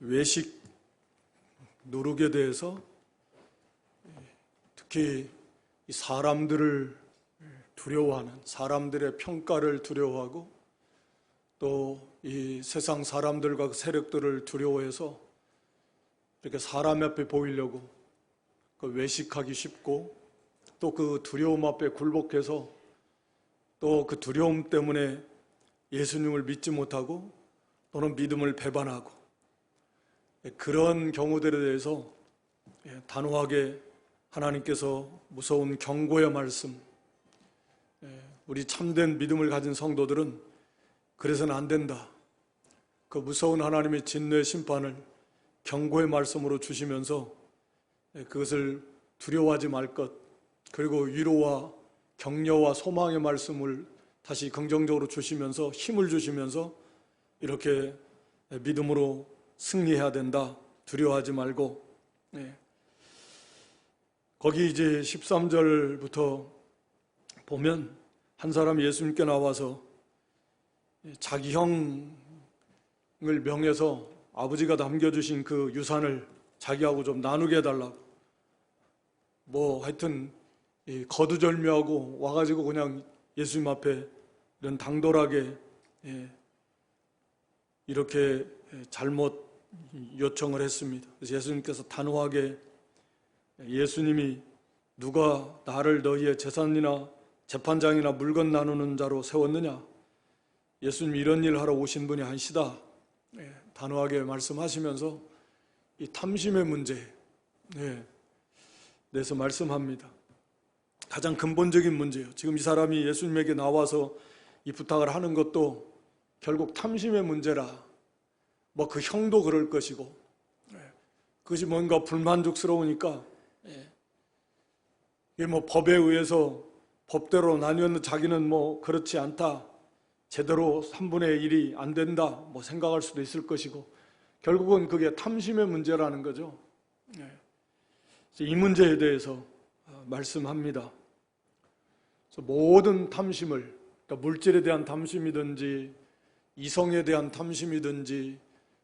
외식 누룩에 대해서 특히 사람들을 두려워하는, 사람들의 평가를 두려워하고 또 이 세상 사람들과 세력들을 두려워해서 이렇게 사람 앞에 보이려고 외식하기 쉽고 또 그 두려움 앞에 굴복해서 또 그 두려움 때문에 예수님을 믿지 못하고 또는 믿음을 배반하고 그런 경우들에 대해서 단호하게 하나님께서 무서운 경고의 말씀, 우리 참된 믿음을 가진 성도들은 그래서는 안 된다. 그 무서운 하나님의 진노의 심판을 경고의 말씀으로 주시면서 그것을 두려워하지 말 것, 그리고 위로와 격려와 소망의 말씀을 다시 긍정적으로 주시면서 힘을 주시면서 이렇게 믿음으로 승리해야 된다. 두려워하지 말고. 거기 이제 13절부터 보면 한 사람이 예수님께 나와서 자기 형을 명해서 아버지가 남겨주신 그 유산을 자기하고 좀 나누게 해달라고, 하여튼 거두절미하고 와가지고 그냥 예수님 앞에 이런 당돌하게 이렇게 잘못 요청을 했습니다. 그래서 예수님께서 단호하게, 예수님이 누가 나를 너희의 재산이나 재판장이나 물건 나누는 자로 세웠느냐? 예수님이 이런 일을 하러 오신 분이 아니시다. 단호하게 말씀하시면서 이 탐심의 문제 대해서 말씀합니다. 가장 근본적인 문제예요. 지금 이 사람이 예수님에게 나와서 이 부탁을 하는 것도 결국 탐심의 문제라. 그 형도 그럴 것이고, 그것이 뭔가 불만족스러우니까 이게 법에 의해서 법대로 나뉘었는데 자기는 그렇지 않다, 제대로 3분의 1이 안 된다 생각할 수도 있을 것이고, 결국은 그게 탐심의 문제라는 거죠. 이 문제에 대해서 말씀합니다. 그래서 모든 탐심을, 그러니까 물질에 대한 탐심이든지 이성에 대한 탐심이든지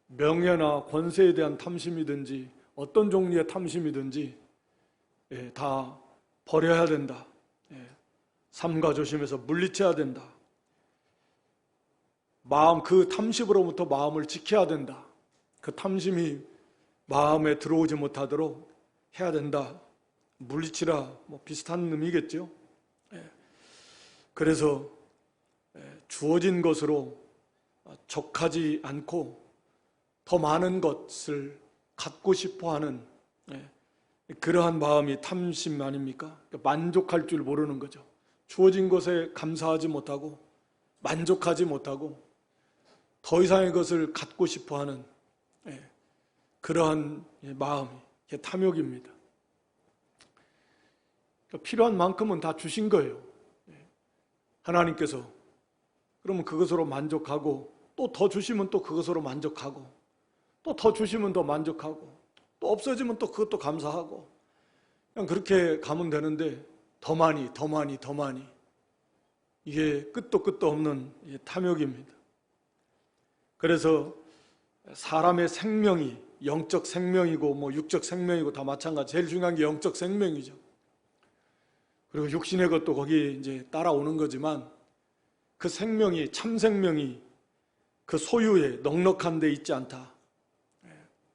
명예나 권세에 대한 탐심이든지 어떤 종류의 탐심이든지 다 버려야 된다. 삼가 조심해서 물리쳐야 된다. 그 탐심으로부터 마음을 지켜야 된다. 그 탐심이 마음에 들어오지 못하도록 해야 된다. 물리치라, 비슷한 의미겠죠. 그래서 주어진 것으로 족하지 않고 더 많은 것을 갖고 싶어하는 그러한 마음이 탐심 아닙니까? 만족할 줄 모르는 거죠. 주어진 것에 감사하지 못하고 만족하지 못하고 더 이상의 것을 갖고 싶어하는 그러한 마음이 탐욕입니다. 필요한 만큼은 다 주신 거예요. 하나님께서. 그러면 그것으로 만족하고 또 더 주시면 또 그것으로 만족하고 또 더 주시면 더 만족하고 또 없어지면 또 그것도 감사하고, 그냥 그렇게 가면 되는데 더 많이 이게 끝도 없는 탐욕입니다. 그래서 사람의 생명이 영적 생명이고 육적 생명이고 다 마찬가지. 제일 중요한 게 영적 생명이죠. 그리고 육신의 것도 거기 이제 따라오는 거지만 그 생명이, 참 생명이 그 소유에 넉넉한 데 있지 않다.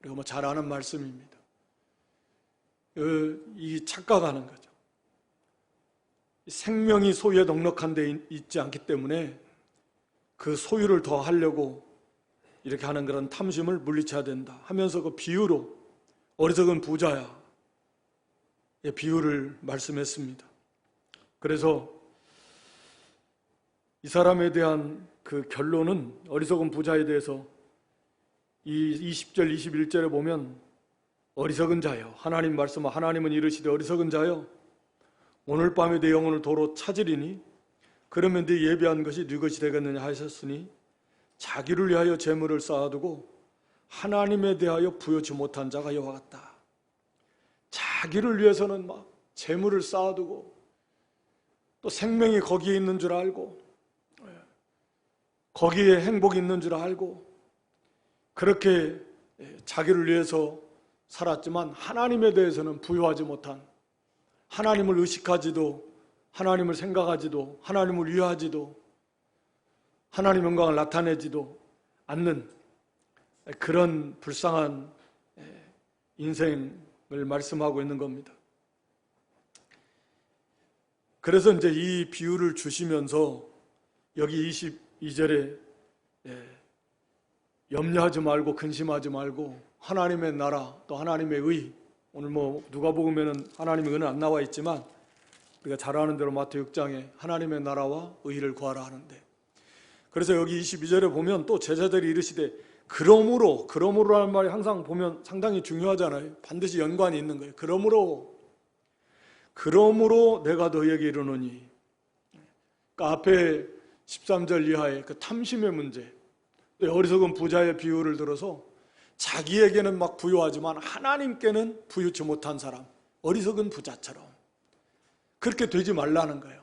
그리고 잘 아는 말씀입니다. 이 착각하는 거죠. 생명이 소유에 넉넉한 데 있지 않기 때문에 그 소유를 더 하려고 이렇게 하는 그런 탐심을 물리쳐야 된다 하면서 그 비유로, 어리석은 부자야 비유를 말씀했습니다. 그래서 이 사람에 대한 그 결론은, 어리석은 부자에 대해서 이 20절 21절에 보면 어리석은 자여, 하나님 말씀, 하나님은 이르시되 어리석은 자여 오늘 밤에 내 영혼을 도로 찾으리니 그러면 네 예비한 것이 네 것이 되겠느냐 하셨으니 자기를 위하여 재물을 쌓아두고 하나님에 대하여 부여치 못한 자가 이와 같다. 자기를 위해서는 재물을 쌓아두고 또 생명이 거기에 있는 줄 알고 거기에 행복이 있는 줄 알고 그렇게 자기를 위해서 살았지만 하나님에 대해서는 부여하지 못한, 하나님을 의식하지도, 하나님을 생각하지도, 하나님을 위하지도, 하나님의 영광을 나타내지도 않는 그런 불쌍한 인생을 말씀하고 있는 겁니다. 그래서 이제 이 비유를 주시면서 여기 22절에 염려하지 말고 근심하지 말고 하나님의 나라 또 하나님의 의, 오늘 뭐 누가복음에는 하나님의 의는 안 나와 있지만 우리가 잘 아는 대로 마태복음 6장에 하나님의 나라와 의를 구하라 하는데, 그래서 여기 22절에 보면 또 제자들이 이르시되 그러므로라는 말이 항상 보면 상당히 중요하잖아요. 반드시 연관이 있는 거예요. 그러므로 내가 너희에게 이르노니. 그러니까 앞에 13절 이하의 그 탐심의 문제, 어리석은 부자의 비유를 들어서 자기에게는 막 부유하지만 하나님께는 부유치 못한 사람, 어리석은 부자처럼 그렇게 되지 말라는 거예요.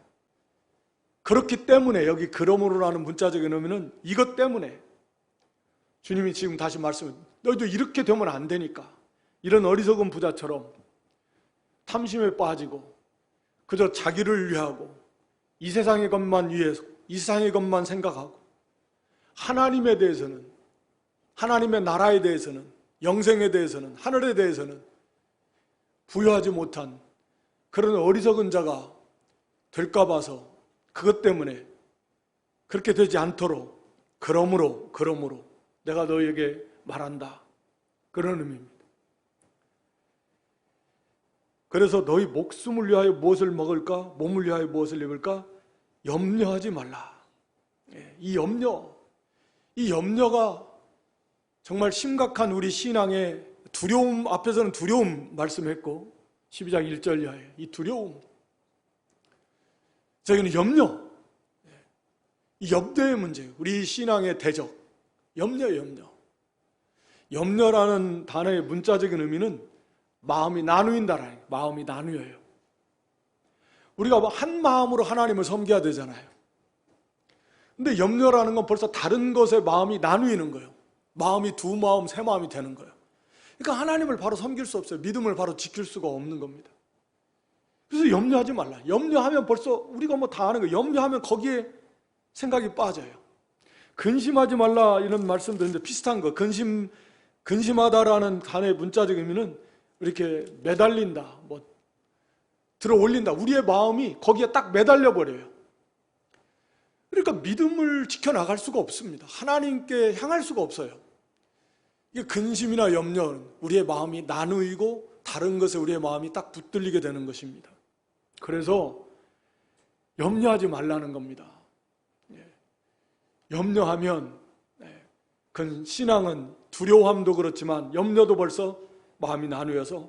그렇기 때문에 여기 그러므로라는 문자적인 의미는 이것 때문에 주님이 지금 다시 말씀해, 너희도 이렇게 되면 안 되니까, 이런 어리석은 부자처럼 탐심에 빠지고 그저 자기를 위하고 이 세상의 것만 위해서 이 세상의 것만 생각하고 하나님에 대해서는, 하나님의 나라에 대해서는, 영생에 대해서는, 하늘에 대해서는 부여하지 못한 그런 어리석은 자가 될까 봐서 그것 때문에 그렇게 되지 않도록 그러므로 내가 너희에게 말한다, 그런 의미입니다. 그래서 너희 목숨을 위하여 무엇을 먹을까, 몸을 위하여 무엇을 입을까 염려하지 말라. 이 염려가 정말 심각한 우리 신앙의 두려움, 앞에서는 두려움 말씀했고 12장 1절 이하에 이 두려움, 저기는 염려, 이 염려의 문제예요. 우리 신앙의 대적, 염려라는 단어의 문자적인 의미는 마음이 나누인다라는 거예요. 마음이 나누어요. 우리가 한 마음으로 하나님을 섬겨야 되잖아요. 근데 염려라는 건 벌써 다른 것에 마음이 나누이는 거예요. 마음이 두 마음, 세 마음이 되는 거예요. 그러니까 하나님을 바로 섬길 수 없어요. 믿음을 바로 지킬 수가 없는 겁니다. 그래서 염려하지 말라. 염려하면 벌써 우리가 뭐 다 아는 거예요. 염려하면 거기에 생각이 빠져요. 근심하지 말라 이런 말씀 드는데 비슷한 거. 근심하다라는 단어의 문자적 의미는 이렇게 매달린다, 뭐 들어 올린다. 우리의 마음이 거기에 딱 매달려 버려요. 그러니까 믿음을 지켜나갈 수가 없습니다. 하나님께 향할 수가 없어요. 이게 근심이나 염려는 우리의 마음이 나누이고 다른 것에 우리의 마음이 딱 붙들리게 되는 것입니다. 그래서 염려하지 말라는 겁니다. 염려하면 그 신앙은 두려움도 그렇지만 염려도 벌써 마음이 나누어서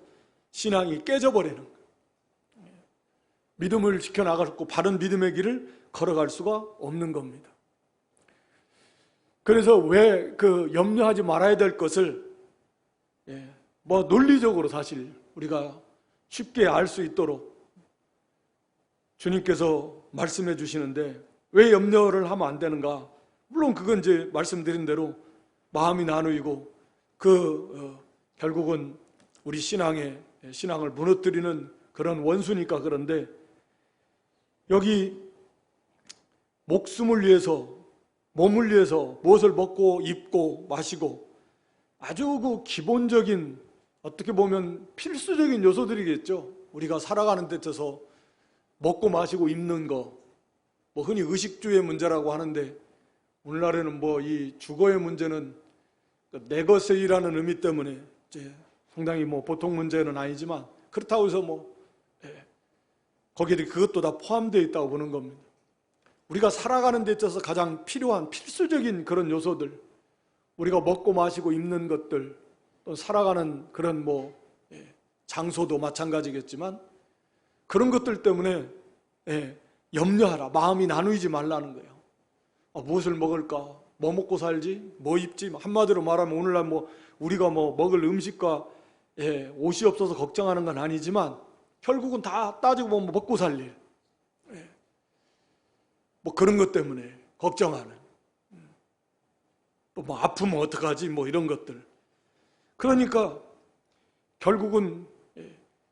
신앙이 깨져버리는 거예요. 믿음을 지켜나가고 바른 믿음의 길을 걸어갈 수가 없는 겁니다. 그래서 왜 그 염려하지 말아야 될 것을 뭐 논리적으로 사실 우리가 쉽게 알 수 있도록 주님께서 말씀해 주시는데, 왜 염려를 하면 안 되는가? 물론 그건 이제 말씀드린 대로 마음이 나누이고 결국은 우리 신앙을 무너뜨리는 그런 원수니까. 그런데 여기 목숨을 위해서, 몸을 위해서 무엇을 먹고 입고 마시고 아주 그 기본적인, 어떻게 보면 필수적인 요소들이겠죠. 우리가 살아가는 데 있어서 먹고 마시고 입는 거, 뭐 흔히 의식주의 문제라고 하는데 오늘날에는 뭐 이 주거의 문제는 내 것이라는 의미 때문에 이제 상당히 뭐 보통 문제는 아니지만 그렇다고 해서 거기에 그것도 다 포함되어 있다고 보는 겁니다. 우리가 살아가는 데 있어서 가장 필요한 필수적인 그런 요소들, 우리가 먹고 마시고 입는 것들, 또 살아가는 그런 장소도 마찬가지겠지만 그런 것들 때문에 염려하라, 마음이 나누이지 말라는 거예요. 무엇을 먹을까? 뭐 먹고 살지? 뭐 입지? 한마디로 말하면 오늘날 우리가 먹을 음식과 옷이 없어서 걱정하는 건 아니지만 결국은 다 따지고 보면 먹고 살 일, 그런 것 때문에 걱정하는, 또 아프면 어떡하지? 이런 것들. 그러니까 결국은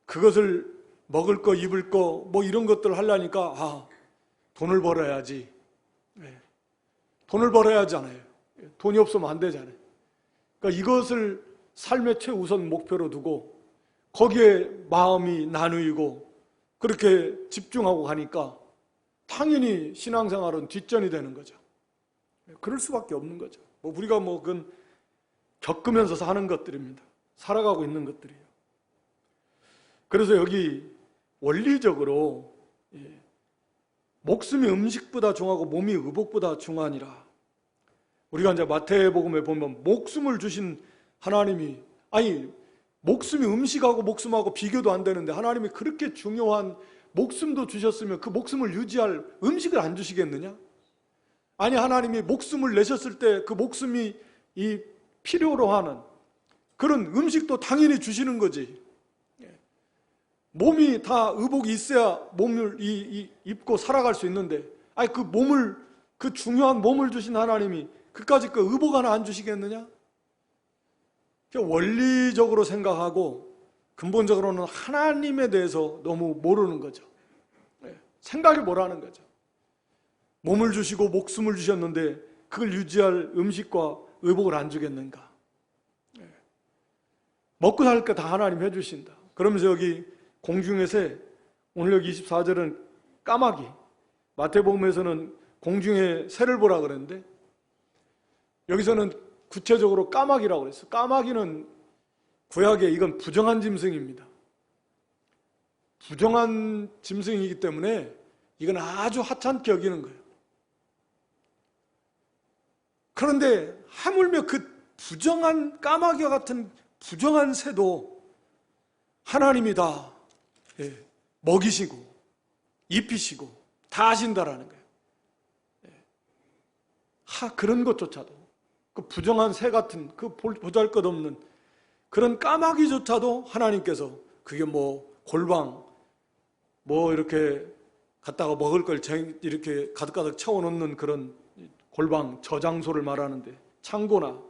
그것을 먹을 거, 입을 거, 뭐 이런 것들 하려니까 돈을 벌어야지. 돈을 벌어야 하잖아요. 돈이 없으면 안 되잖아요. 그러니까 이것을 삶의 최우선 목표로 두고 거기에 마음이 나누이고 그렇게 집중하고 가니까 당연히 신앙생활은 뒷전이 되는 거죠. 그럴 수밖에 없는 거죠. 우리가 그건 겪으면서 사는 것들입니다. 살아가고 있는 것들이에요. 그래서 여기 원리적으로 목숨이 음식보다 중하고 몸이 의복보다 중하니라. 우리가 이제 마태복음에 보면 목숨을 주신 하나님이, 목숨이 음식하고 목숨하고 비교도 안 되는데 하나님이 그렇게 중요한 목숨도 주셨으면 그 목숨을 유지할 음식을 안 주시겠느냐? 하나님이 목숨을 내셨을 때 그 목숨이 이 필요로 하는 그런 음식도 당연히 주시는 거지. 몸이 다 의복이 있어야 몸을 입고 살아갈 수 있는데, 그 중요한 몸을 주신 하나님이 그까짓 그 의복 하나 안 주시겠느냐? 원리적으로 생각하고 근본적으로는 하나님에 대해서 너무 모르는 거죠. 생각이 뭐라는 거죠. 몸을 주시고 목숨을 주셨는데 그걸 유지할 음식과 의복을 안 주겠는가? 먹고 살 거 다 하나님 해주신다. 그러면서 여기 공중의 새, 오늘 여기 24절은 까마귀, 마태복음에서는 공중의 새를 보라 그랬는데 여기서는 구체적으로 까마귀라고 그랬어요. 까마귀는 구약에 이건 부정한 짐승입니다. 부정한 짐승이기 때문에 이건 아주 하찮게 여기는 거예요. 그런데 하물며 그 부정한 까마귀와 같은 부정한 새도 하나님이 다 먹이시고 입히시고 다 하신다라는 거예요. 그런 것조차도 그 부정한 새 같은 그 보잘것없는 그런 까마귀조차도 하나님께서 그게 골방 이렇게 갖다가 먹을 걸 이렇게 가득가득 채워놓는 그런 골방 저장소를 말하는데 창고나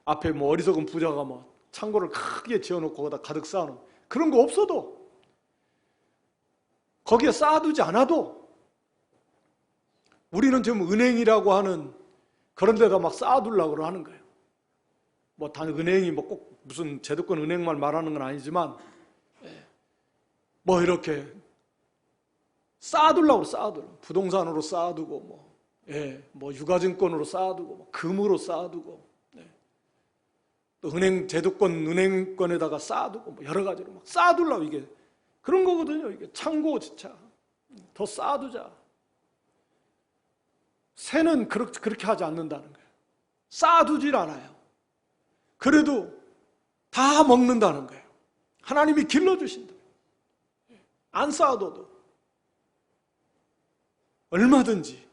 앞에 어리석은 부자가 창고를 크게 지어놓고 거기다 가득 쌓아놓은 그런 거 없어도 거기에 쌓아두지 않아도 우리는 지금 은행이라고 하는 그런 데다 쌓아두려고 하는 거예요. 단 은행이 꼭 무슨 제도권 은행만 말하는 건 아니지만 이렇게 쌓아두려고 부동산으로 쌓아두고 유가증권으로 쌓아두고 금으로 쌓아두고 또 제도권 은행권에다가 쌓아두고 여러 가지로 쌓아두려고 이게 그런 거거든요. 이게 창고 진짜 더 쌓아두자. 새는 그렇게 하지 않는다는 거예요. 쌓아두질 않아요. 그래도 다 먹는다는 거예요. 하나님이 길러주신다. 안 쌓아둬도 얼마든지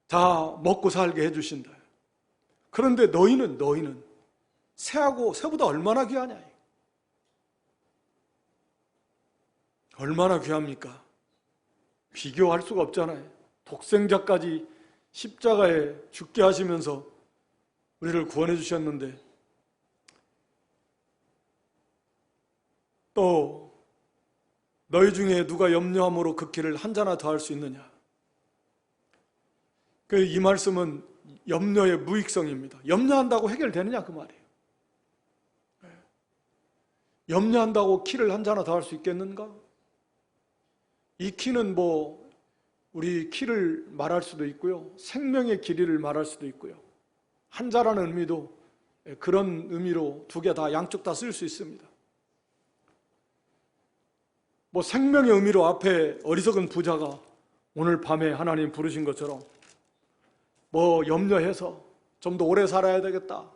다 먹고 살게 해주신다. 그런데 너희는 새보다 얼마나 귀하냐? 얼마나 귀합니까? 비교할 수가 없잖아요. 독생자까지 십자가에 죽게 하시면서 우리를 구원해 주셨는데 또 너희 중에 누가 염려함으로 그 길을 한 자나 더 할 수 있느냐? 이 말씀은 염려의 무익성입니다. 염려한다고 해결되느냐 그 말이에요. 염려한다고 키를 한 자나 더 할 수 있겠는가? 이 키는 우리 키를 말할 수도 있고요. 생명의 길이를 말할 수도 있고요. 한자라는 의미도 그런 의미로 두 개 다 양쪽 다 쓸 수 있습니다. 생명의 의미로 앞에 어리석은 부자가 오늘 밤에 하나님 부르신 것처럼 염려해서 좀 더 오래 살아야 되겠다.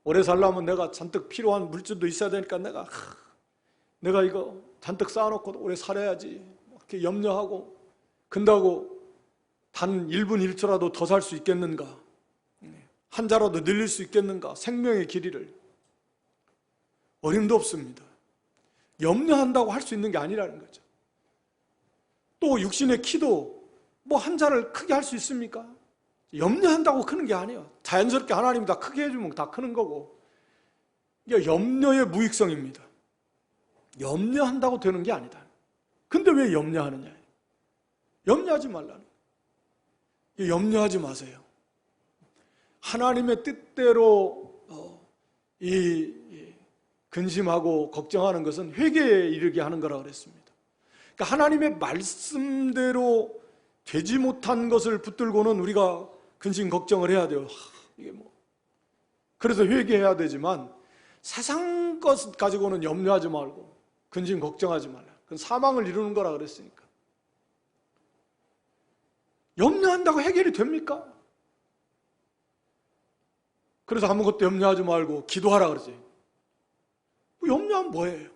오래 살려면 내가 잔뜩 필요한 물질도 있어야 되니까 내가 이거 잔뜩 쌓아놓고 오래 살아야지. 이렇게 염려하고 근다고 단 1분 1초라도 더 살 수 있겠는가? 한 자라도 늘릴 수 있겠는가? 생명의 길이를. 어림도 없습니다. 염려한다고 할 수 있는 게 아니라는 거죠. 또 육신의 키도 한 자를 크게 할 수 있습니까? 염려한다고 크는 게 아니에요. 자연스럽게 하나님이 다 크게 해주면 다 크는 거고, 이게 염려의 무익성입니다. 염려한다고 되는 게 아니다. 근데 왜 염려하느냐? 염려하지 말라는 거예요. 염려하지 마세요. 하나님의 뜻대로 근심하고 걱정하는 것은 회개에 이르게 하는 거라고 그랬습니다. 그러니까 하나님의 말씀대로 되지 못한 것을 붙들고는 우리가 근심 걱정을 해야 돼요. 이게 그래서 회개해야 되지만 세상 것 가지고는 염려하지 말고 근심 걱정하지 말라. 그건 사망을 이루는 거라 그랬으니까. 염려한다고 해결이 됩니까? 그래서 아무것도 염려하지 말고 기도하라 그러지. 염려하면 뭐예요?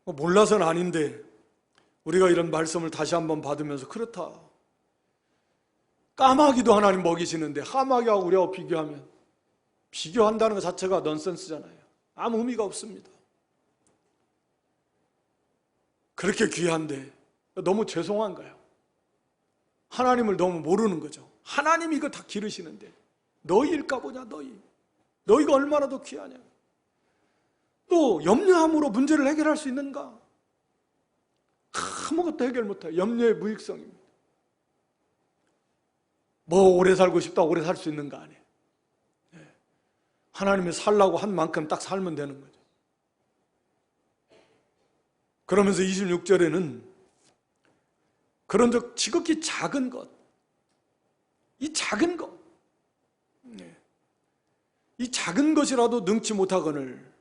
몰라서는 아닌데 우리가 이런 말씀을 다시 한번 받으면서 그렇다. 까마귀도 하나님 먹이시는데 까마귀하고 우리하고 비교하면 비교한다는 것 자체가 넌센스잖아요. 아무 의미가 없습니다. 그렇게 귀한데 너무 죄송한 거예요. 하나님을 너무 모르는 거죠. 하나님이 이거 다 기르시는데 너희일까 보냐 너희가 얼마나 더 귀하냐. 또 염려함으로 문제를 해결할 수 있는가? 아무것도 해결 못해요. 염려의 무익성입니다. 오래 살고 싶다고 오래 살 수 있는 거 아니에요. 하나님이 살라고 한 만큼 딱 살면 되는 거죠. 그러면서 26절에는 그런 적 지극히 작은 것, 이 작은 것, 이 작은 것이라도 능치 못하거늘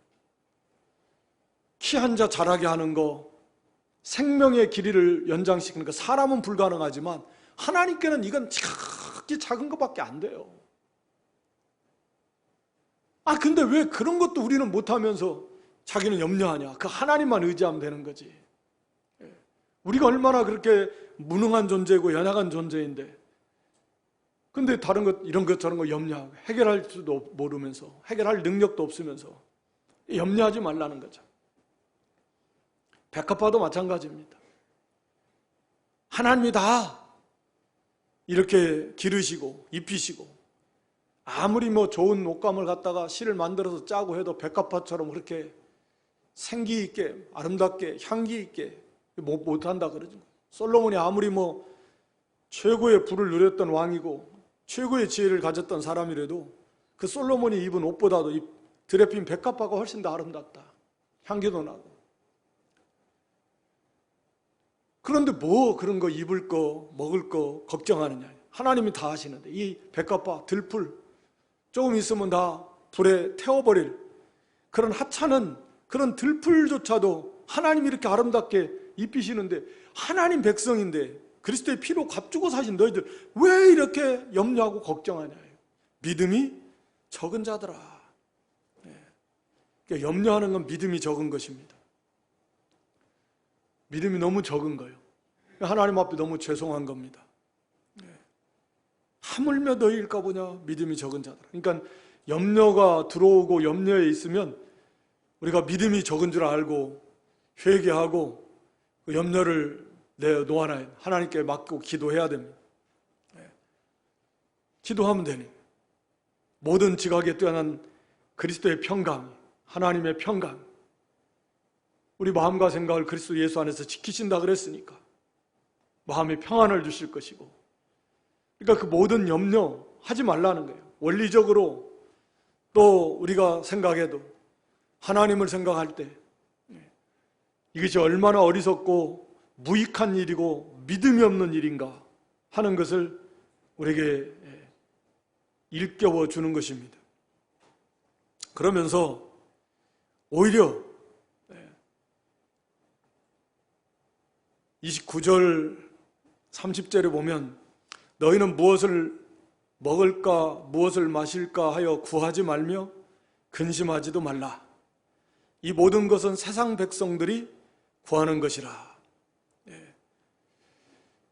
키 한 자 자라게 하는 거, 생명의 길이를 연장시키는 거, 사람은 불가능하지만 하나님께는 이건 지극히 작은 것밖에 안 돼요. 근데 왜 그런 것도 우리는 못하면서 자기는 염려하냐? 그 하나님만 의지하면 되는 거지. 우리가 얼마나 그렇게 무능한 존재고 연약한 존재인데, 근데 다른 것, 이런 것 저런 거 염려하고 해결할 줄도 모르면서, 해결할 능력도 없으면서 염려하지 말라는 거죠. 백합화도 마찬가지입니다. 하나님이 다 이렇게 기르시고 입히시고, 아무리 좋은 옷감을 갖다가 실을 만들어서 짜고 해도 백합화처럼 그렇게 생기 있게 아름답게 향기 있게 못한다 그러죠. 솔로몬이 아무리 최고의 부를 누렸던 왕이고 최고의 지혜를 가졌던 사람이라도 그 솔로몬이 입은 옷보다도 이 드레핀 백합화가 훨씬 더 아름답다. 향기도 나고. 그런데 그런 거 입을 거 먹을 거 걱정하느냐. 하나님이 다 하시는데 이 백합화 들풀 조금 있으면 다 불에 태워버릴 그런 하찮은 그런 들풀조차도 하나님이 이렇게 아름답게 입히시는데, 하나님 백성인데 그리스도의 피로 값주고 사신 너희들 왜 이렇게 염려하고 걱정하냐. 믿음이 적은 자들아. 그러니까 염려하는 건 믿음이 적은 것입니다. 믿음이 너무 적은 거예요. 하나님 앞에 너무 죄송한 겁니다. 하물며 너희일까 보냐. 믿음이 적은 자들. 그러니까 염려가 들어오고 염려에 있으면 우리가 믿음이 적은 줄 알고 회개하고 그 염려를 내놓아놔야 돼. 하나님께 맡고 기도해야 됩니다. 기도하면 되니 모든 지각에 뛰어난 그리스도의 평강, 하나님의 평강, 우리 마음과 생각을 그리스도 예수 안에서 지키신다 그랬으니까 마음의 평안을 주실 것이고, 그러니까 그 모든 염려하지 말라는 거예요. 원리적으로 또 우리가 생각해도 하나님을 생각할 때 이것이 얼마나 어리석고 무익한 일이고 믿음이 없는 일인가 하는 것을 우리에게 일깨워 주는 것입니다. 그러면서 오히려 29절 30절에 보면 너희는 무엇을 먹을까 무엇을 마실까 하여 구하지 말며 근심하지도 말라. 이 모든 것은 세상 백성들이 구하는 것이라.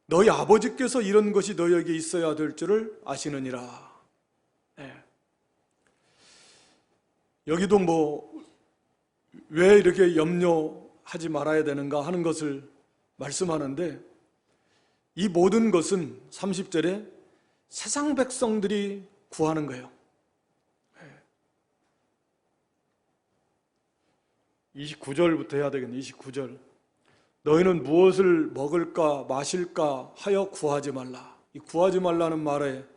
너희 아버지께서 이런 것이 너희에게 있어야 될 줄을 아시느니라. 여기도 왜 이렇게 염려하지 말아야 되는가 하는 것을 말씀하는데, 이 모든 것은 30절에 세상 백성들이 구하는 거예요. 29절부터 해야 되겠네. 29절. 너희는 무엇을 먹을까 마실까 하여 구하지 말라. 이 구하지 말라는 말의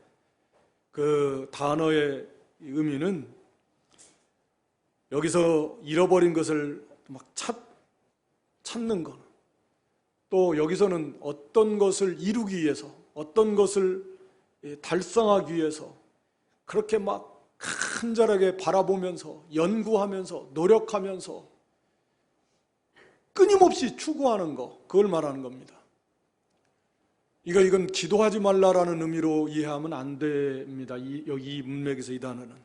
그 단어의 의미는 여기서 잃어버린 것을 막 찾는 것, 또 여기서는 어떤 것을 이루기 위해서, 어떤 것을 달성하기 위해서 그렇게 막 간절하게 바라보면서 연구하면서 노력하면서 끊임없이 추구하는 것, 그걸 말하는 겁니다. 이건 기도하지 말라라는 의미로 이해하면 안 됩니다. 여기 이 문맥에서 이 단어는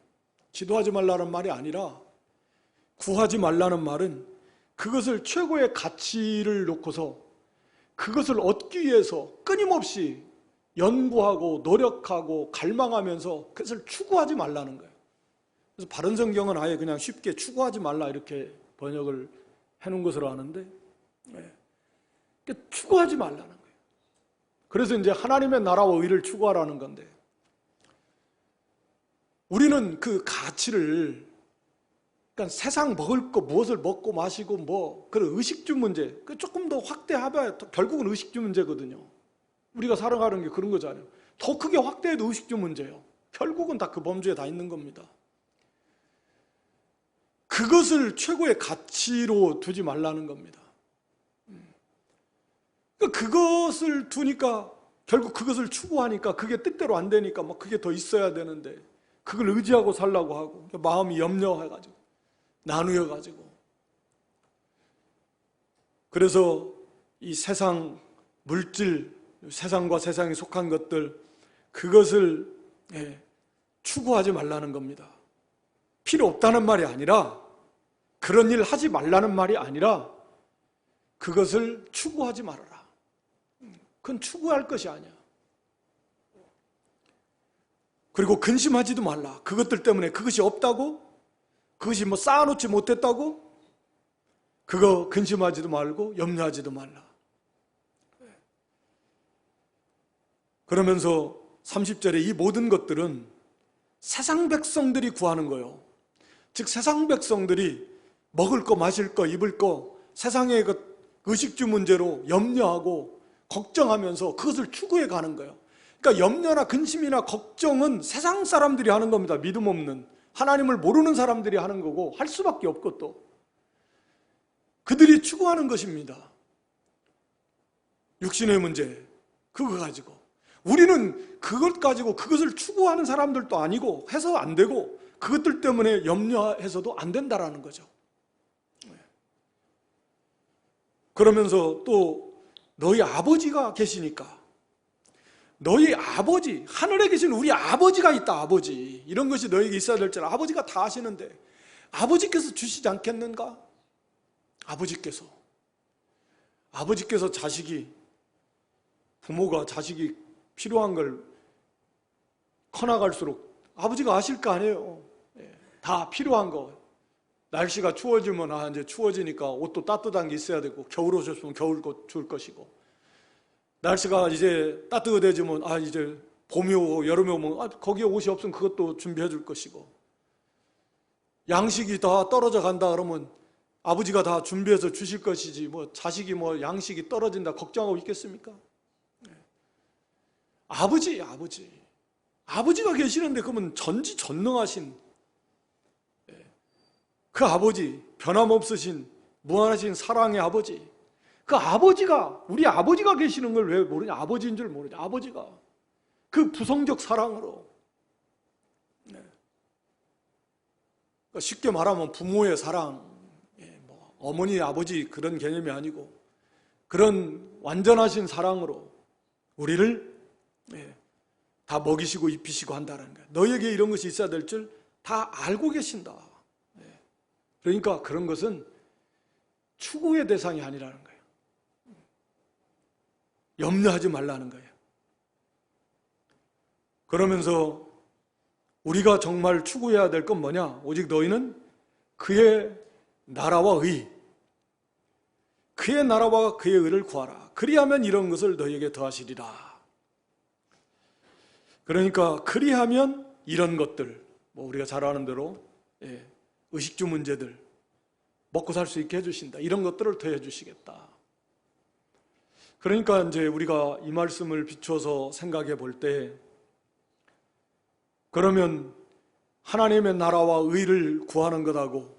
기도하지 말라는 말이 아니라, 구하지 말라는 말은 그것을 최고의 가치를 놓고서 그것을 얻기 위해서 끊임없이 연구하고 노력하고 갈망하면서 그것을 추구하지 말라는 거예요. 그래서 바른 성경은 아예 그냥 쉽게 추구하지 말라 이렇게 번역을 해놓은 것으로 아는데, 추구하지 말라는 거예요. 그래서 이제 하나님의 나라와 의를 추구하라는 건데, 우리는 그 가치를, 그러니까 세상 먹을 거, 무엇을 먹고 마시고 뭐 그런 의식주 문제, 조금 더 확대하면 결국은 의식주 문제거든요. 우리가 살아가는 게 그런 거잖아요. 더 크게 확대해도 의식주 문제예요. 결국은 다 그 범주에 다 있는 겁니다. 그것을 최고의 가치로 두지 말라는 겁니다. 그것을 두니까, 결국 그것을 추구하니까 그게 뜻대로 안 되니까 막 그게 더 있어야 되는데 그걸 의지하고 살라고 하고, 마음이 염려해가지고 나누어가지고, 그래서 이 세상 물질, 세상과 세상에 속한 것들, 그것을 추구하지 말라는 겁니다. 필요 없다는 말이 아니라, 그런 일 하지 말라는 말이 아니라, 그것을 추구하지 말아라. 그건 추구할 것이 아니야. 그리고 근심하지도 말라. 그것들 때문에 그것이 없다고, 그것이 뭐 쌓아놓지 못했다고, 그거 근심하지도 말고 염려하지도 말라. 그러면서 30절에 이 모든 것들은 세상 백성들이 구하는 거예요. 즉 세상 백성들이 먹을 거, 마실 거, 입을 거, 세상의 그 의식주 문제로 염려하고 걱정하면서 그것을 추구해 가는 거예요. 그러니까 염려나 근심이나 걱정은 세상 사람들이 하는 겁니다. 믿음 없는, 하나님을 모르는 사람들이 하는 거고, 할 수밖에 없고, 또 그들이 추구하는 것입니다. 육신의 문제, 그거 가지고. 우리는 그것 가지고 그것을 추구하는 사람들도 아니고 해서 안 되고, 그것들 때문에 염려해서도 안 된다라는 거죠. 그러면서 또 너희 아버지가 계시니까, 너희 아버지, 하늘에 계신 우리 아버지가 있다. 아버지, 이런 것이 너에게 있어야 될 줄 아버지가 다 아시는데 아버지께서 주시지 않겠는가? 아버지께서 자식이, 부모가 자식이 필요한 걸 커나갈수록 아버지가 아실 거 아니에요. 다 필요한 거. 날씨가 추워지면 이제 추워지니까 옷도 따뜻한 게 있어야 되고, 겨울 옷 줬으면 겨울옷 줄 것이고, 날씨가 이제 따뜻해지면 이제 봄이 오고 여름이 오면 거기에 옷이 없으면 그것도 준비해 줄 것이고, 양식이 다 떨어져 간다 그러면 아버지가 다 준비해서 주실 것이지, 뭐 자식이 뭐 양식이 떨어진다 걱정하고 있겠습니까? 아버지가 계시는데, 그러면 전지전능하신 그 아버지, 변함없으신 무한하신 사랑의 아버지, 그 아버지가, 우리 아버지가 계시는 걸 왜 모르냐? 아버지인 줄 모르냐? 아버지가 그 부성적 사랑으로, 그러니까 쉽게 말하면 부모의 사랑, 뭐 어머니 아버지 그런 개념이 아니고, 그런 완전하신 사랑으로 우리를 다 먹이시고 입히시고 한다는 거예요. 너희에게 이런 것이 있어야 될 줄 다 알고 계신다. 그러니까 그런 것은 추구의 대상이 아니라는 거예요. 염려하지 말라는 거예요. 그러면서 우리가 정말 추구해야 될 건 뭐냐? 오직 너희는 그의 나라와 의, 그의 나라와 그의 의를 구하라. 그리하면 이런 것을 너희에게 더하시리라. 그러니까 그리하면 이런 것들, 우리가 잘 아는 대로 의식주 문제들, 먹고 살 수 있게 해주신다. 이런 것들을 더해 주시겠다. 그러니까 이제 우리가 이 말씀을 비추어서 생각해 볼 때, 그러면 하나님의 나라와 의를 구하는 것하고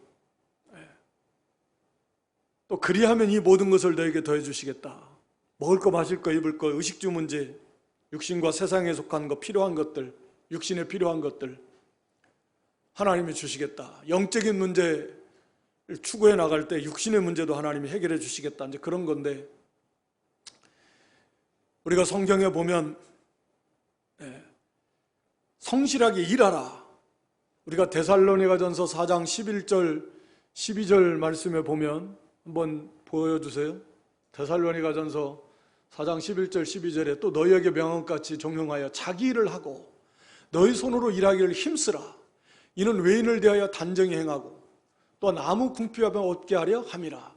또 그리하면 이 모든 것을 너에게 더해 주시겠다. 먹을 거, 마실 거, 입을 거, 의식주 문제, 육신과 세상에 속한 거, 필요한 것들, 육신에 필요한 것들 하나님이 주시겠다. 영적인 문제를 추구해 나갈 때 육신의 문제도 하나님이 해결해 주시겠다. 이제 그런 건데, 우리가 성경에 보면 성실하게 일하라. 우리가 데살로니가전서 4장 11절 12절 말씀에 보면 한번 보여주세요. 데살로니가전서 4장 11절 12절에 또 너희에게 명함같이 종용하여 자기 일을 하고 너희 손으로 일하기를 힘쓰라. 이는 외인을 대하여 단정히 행하고 또한 아무 궁핍하며 얻게 하려 함이라.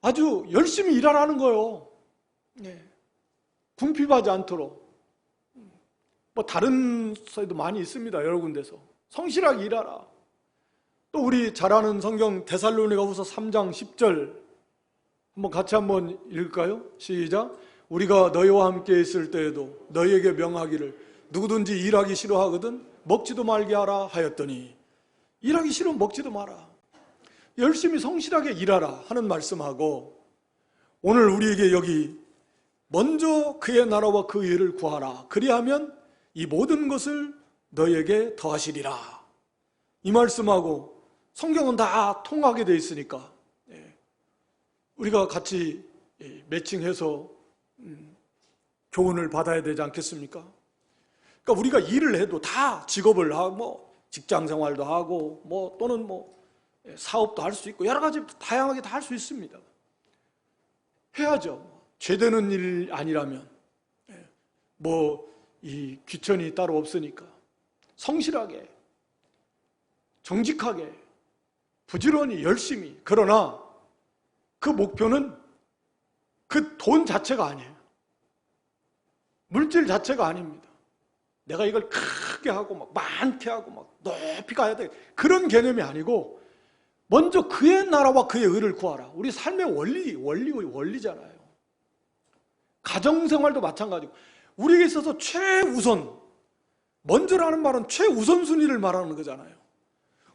아주 열심히 일하라는 거예요. 궁핍하지 않도록. 다른 서에도 많이 있습니다. 여러 군데서. 성실하게 일하라. 또 우리 잘 아는 성경 데살로니가후서 3장 10절 같이 한번 읽을까요? 시작. 우리가 너희와 함께 있을 때에도 너희에게 명하기를 누구든지 일하기 싫어하거든 먹지도 말게 하라 하였더니, 일하기 싫으면 먹지도 마라. 열심히 성실하게 일하라 하는 말씀하고, 오늘 우리에게 여기 먼저 그의 나라와 그 의를 구하라. 그리하면 이 모든 것을 너희에게 더하시리라. 이 말씀하고 성경은 다 통하게 되어 있으니까 우리가 같이 매칭해서 교훈을 받아야 되지 않겠습니까? 그러니까 우리가 일을 해도 다 직업을 하고 직장 생활도 하고 또는 사업도 할 수 있고 여러 가지 다양하게 다 할 수 있습니다. 해야죠. 죄되는 일 아니라면 이 귀천이 따로 없으니까 성실하게 정직하게 부지런히 열심히. 그러나 그 목표는 그 돈 자체가 아니에요. 물질 자체가 아닙니다. 내가 이걸 크게 하고 많게 하고 높이 가야 돼. 그런 개념이 아니고 먼저 그의 나라와 그의 의를 구하라. 우리 삶의 원리잖아요. 가정생활도 마찬가지고 우리에게 있어서 최우선, 먼저라는 말은 최우선순위를 말하는 거잖아요.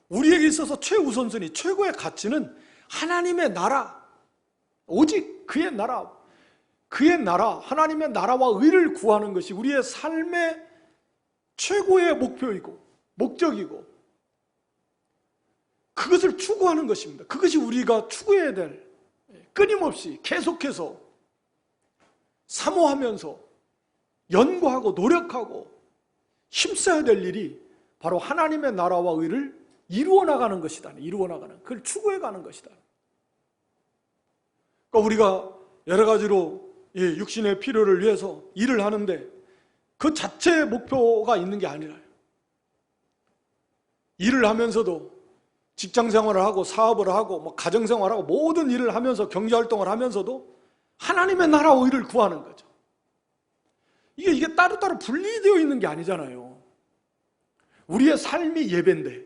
우리에게 있어서 최우선순위, 최고의 가치는 하나님의 나라, 오직 그의 나라, 하나님의 나라와 의를 구하는 것이 우리의 삶의 최고의 목표이고 목적이고 그것을 추구하는 것입니다. 그것이 우리가 추구해야 될, 끊임없이 계속해서 사모하면서 연구하고 노력하고 힘써야 될 일이 바로 하나님의 나라와 의를 이루어 나가는 것이다. 그걸 추구해 가는 것이다. 그러니까 우리가 여러 가지로 육신의 필요를 위해서 일을 하는데 그 자체의 목표가 있는 게 아니라요. 일을 하면서도 직장 생활을 하고 사업을 하고 가정 생활을 하고 모든 일을 하면서 경제활동을 하면서도 하나님의 나라와 의를 구하는 거죠. 이게 따로따로 분리되어 있는 게 아니잖아요. 우리의 삶이 예배인데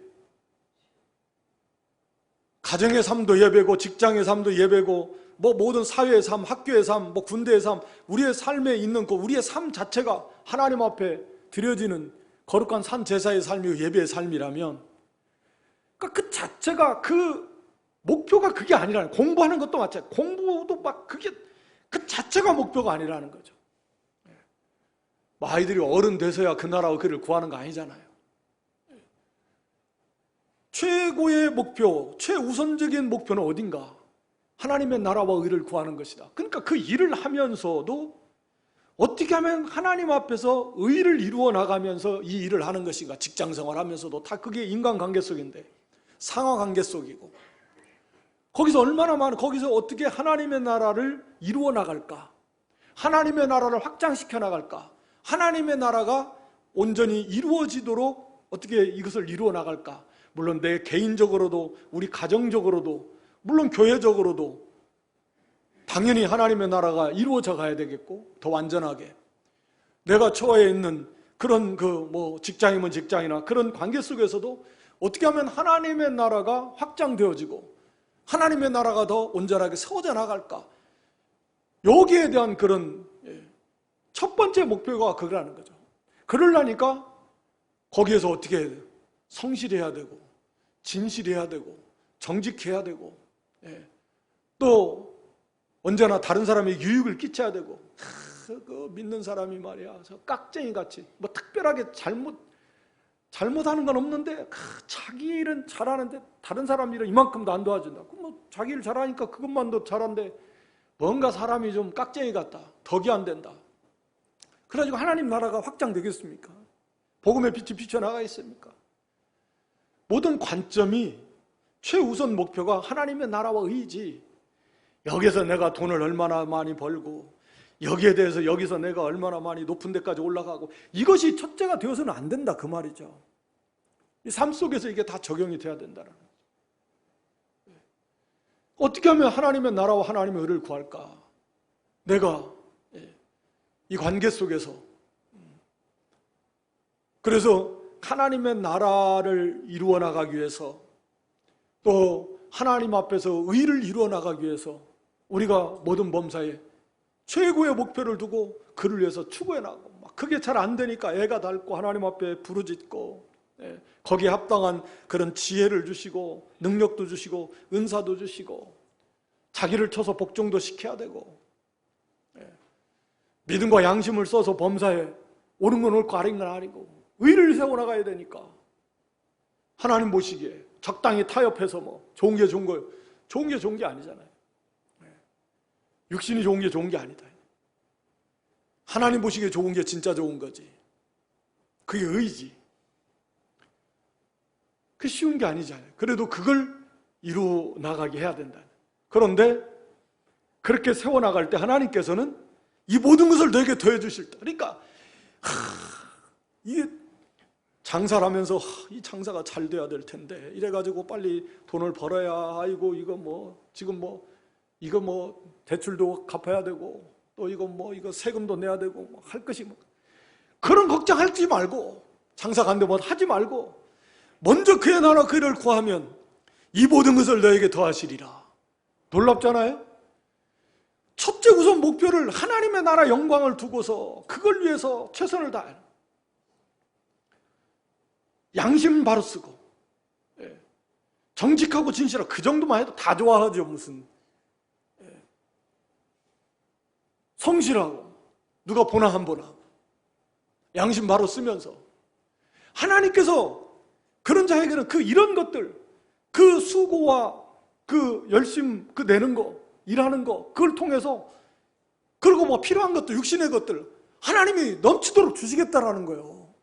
가정의 삶도 예배고 직장의 삶도 예배고 모든 사회의 삶, 학교의 삶, 군대의 삶, 우리의 삶에 있는 우리의 삶 자체가 하나님 앞에 드려지는 거룩한 산 제사의 삶이고 예배의 삶이라면 그러니까 그 자체가 그 목표가 그게 아니라는, 공부하는 것도 마찬가지. 공부도 그게 그 자체가 목표가 아니라는 거죠. 아이들이 어른 돼서야 그 나라와 그를 구하는 거 아니잖아요. 최고의 목표, 최우선적인 목표는 어딘가? 하나님의 나라와 의를 구하는 것이다. 그러니까 그 일을 하면서도 어떻게 하면 하나님 앞에서 의를 이루어 나가면서 이 일을 하는 것인가? 직장생활 하면서도 다 그게 인간관계 속인데, 상하관계 속이고 거기서 얼마나 많은, 거기서 어떻게 하나님의 나라를 이루어 나갈까? 하나님의 나라를 확장시켜 나갈까? 하나님의 나라가 온전히 이루어지도록 어떻게 이것을 이루어 나갈까? 물론 내 개인적으로도, 우리 가정적으로도, 물론 교회적으로도 당연히 하나님의 나라가 이루어져 가야 되겠고, 더 완전하게 내가 처해 있는 그런 직장이면 직장이나 그런 관계 속에서도 어떻게 하면 하나님의 나라가 확장되어지고 하나님의 나라가 더 온전하게 세워져 나갈까, 여기에 대한 그런 첫 번째 목표가 그거라는 거죠. 그러려니까 거기에서 어떻게 해야 돼요? 성실해야 되고 진실해야 되고 정직해야 되고, 또 언제나 다른 사람에게 유익을 끼쳐야 되고, 그 믿는 사람이 말이야, 저 깍쟁이 같이 특별하게 잘못하는 건 없는데 자기 일은 잘하는데 다른 사람 일은 이만큼도 안 도와준다. 자기 일 잘하니까 그것만도 잘한데 뭔가 사람이 좀 깍쟁이 같다, 덕이 안 된다. 그래가지고 하나님 나라가 확장되겠습니까? 복음의 빛이 비춰나가 있습니까? 모든 관점이 최우선 목표가 하나님의 나라와 의지, 여기서 내가 돈을 얼마나 많이 벌고 여기에 대해서 여기서 내가 얼마나 많이 높은 데까지 올라가고, 이것이 첫째가 되어서는 안 된다, 그 말이죠. 이 삶 속에서 이게 다 적용이 돼야 된다는 거죠. 어떻게 하면 하나님의 나라와 하나님의 의를 구할까? 내가 이 관계 속에서, 그래서 하나님의 나라를 이루어 나가기 위해서, 또 하나님 앞에서 의를 이루어 나가기 위해서 우리가 모든 범사에 최고의 목표를 두고 그를 위해서 추구해 나가고, 그게 잘 안 되니까 애가 닳고 하나님 앞에 부르짖고, 거기에 합당한 그런 지혜를 주시고 능력도 주시고 은사도 주시고 자기를 쳐서 복종도 시켜야 되고, 믿음과 양심을 써서 범사에 옳은 건 옳고 아닌 건 아니고 의를 세워나가야 되니까, 하나님 보시기에 적당히 타협해서 좋은 게 좋은 거, 좋은 게 좋은 게 아니잖아요. 육신이 좋은 게 좋은 게 아니다. 하나님 보시기에 좋은 게 진짜 좋은 거지. 그게 의지. 그 쉬운 게 아니잖아요. 그래도 그걸 이루어 나가게 해야 된다. 그런데 그렇게 세워나갈 때 하나님께서는 이 모든 것을 너에게 더해 주실 때, 그러니까 이게 장사를 하면서 이 장사가 잘 돼야 될 텐데 이래가지고 빨리 돈을 벌어야, 아이고 이거 지금 이거 대출도 갚아야 되고 또 이거 세금도 내야 되고 할 것이 그런 걱정하지 말고, 장사 간데 하지 말고 먼저 그의 나라 그를 구하면 이 모든 것을 너에게 더하시리라. 놀랍잖아요? 첫째 우선 목표를 하나님의 나라 영광을 두고서 그걸 위해서 최선을 다해. 양심 바로 쓰고 정직하고 진실하고, 그 정도만 해도 다 좋아하죠. 무슨 성실하고 누가 보나 한 보나 양심 바로 쓰면서, 하나님께서 그런 자에게는 이런 것들, 그 수고와 그 열심, 그 내는 거, 일하는 거, 그걸 통해서, 그리고 필요한 것들, 육신의 것들 하나님이 넘치도록 주시겠다라는 거예요.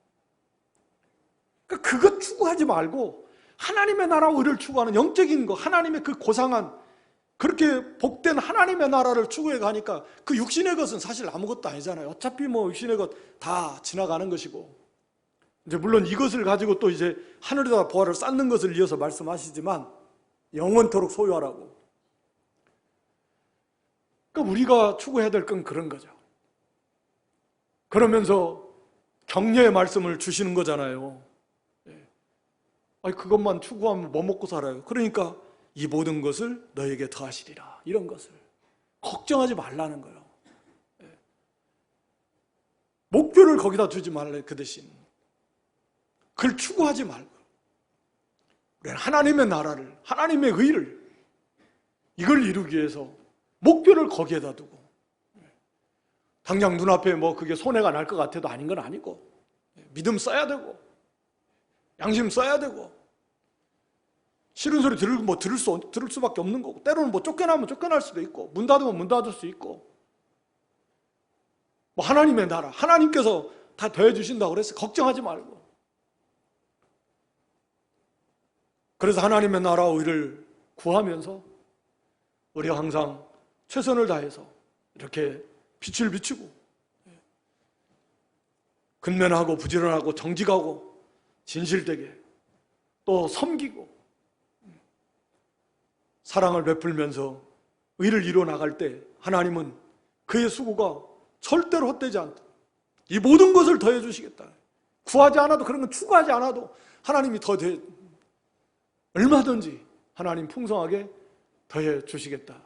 그러니까 그것 추구하지 말고 하나님의 나라와 의를 추구하는 영적인 거, 하나님의 그 고상한 그렇게 복된 하나님의 나라를 추구해 가니까 그 육신의 것은 사실 아무것도 아니잖아요. 어차피 육신의 것 다 지나가는 것이고, 이제 물론 이것을 가지고 또 이제 하늘에다 보화를 쌓는 것을 이어서 말씀하시지만 영원토록 소유하라고. 그러니까 우리가 추구해야 될 건 그런 거죠. 그러면서 격려의 말씀을 주시는 거잖아요. 아니 그것만 추구하면 뭐 먹고 살아요? 그러니까 이 모든 것을 너에게 더하시리라. 이런 것을 걱정하지 말라는 거예요. 목표를 거기다 두지 말래. 그 대신 그걸 추구하지 말고 우리는 하나님의 나라를, 하나님의 의를, 이걸 이루기 위해서 목표를 거기에다 두고, 당장 눈앞에 그게 손해가 날 것 같아도 아닌 건 아니고, 믿음 써야 되고 양심 써야 되고, 싫은 소리 들을 수밖에 없는 거고, 때로는 쫓겨나면 쫓겨날 수도 있고, 문 닫으면 문 닫을 수 있고, 하나님의 나라, 하나님께서 다 더해주신다고 그래서 걱정하지 말고, 그래서 하나님의 나라와 의를 구하면서 우리가 항상 최선을 다해서 이렇게 빛을 비추고 근면하고 부지런하고 정직하고 진실되게 또 섬기고 사랑을 베풀면서 의를 이루어 나갈 때 하나님은 그의 수고가 절대로 헛되지 않다. 이 모든 것을 더해 주시겠다. 구하지 않아도, 그런 건 추구하지 않아도 하나님이 얼마든지 하나님 풍성하게 더해 주시겠다.